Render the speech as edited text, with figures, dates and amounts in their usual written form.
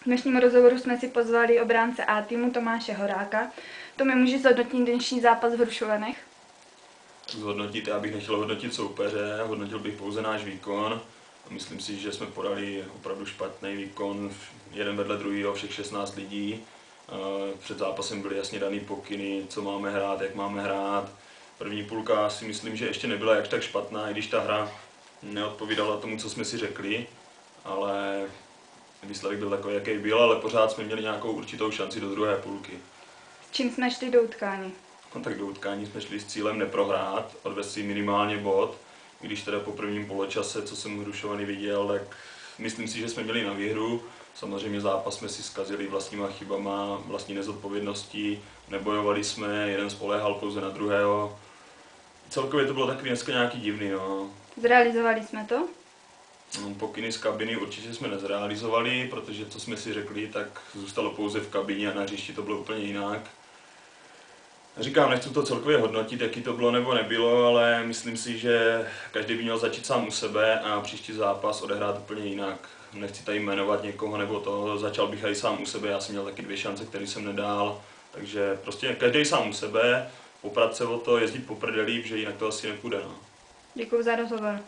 V dnešním rozhovoru jsme si pozvali obránce A týmu Tomáše Horáka. To mi může zhodnotit dnešní zápas v Hrušovanech? Zhodnotit, já bych nechtěl hodnotit soupeře, hodnotil bych pouze náš výkon. Myslím si, že jsme podali opravdu špatný výkon, jeden vedle druhého, všech 16 lidí. Před zápasem byly jasně daný pokyny, co máme hrát, jak máme hrát. První půlka si myslím, že ještě nebyla jakž tak špatná, i když ta hra neodpovídala tomu, co jsme si řekli, ale výsledek byl takový, jaký byl, ale pořád jsme měli nějakou určitou šanci do druhé půlky. S čím jsme šli do utkání? No, tak do utkání jsme šli s cílem neprohrát, odvést si minimálně bod, když teda po prvním poločase, co jsem Hrušovany viděl, tak myslím si, že jsme měli na výhru. Samozřejmě zápas jsme si zkazili vlastníma chybama, vlastní nezodpovědností, nebojovali jsme, jeden spoléhal pouze na druhého. Celkově to bylo takový dneska nějaký divný, no. Zrealizovali jsme to? Pokyny z kabiny určitě jsme nezrealizovali, protože co jsme si řekli, tak zůstalo pouze v kabině a na hřišti to bylo úplně jinak. Říkám, nechci to celkově hodnotit, jaký to bylo nebo nebylo, ale myslím si, že každý by měl začít sám u sebe a příští zápas odehrát úplně jinak. Nechci tady jmenovat někoho nebo to, začal bych i sám u sebe, já jsem měl taky 2 šance, které jsem nedal, takže prostě každý sám u sebe, poprat se o to, jezdit po prdeli, že jinak to asi nepůjde. No. Děkuji za rozhovor.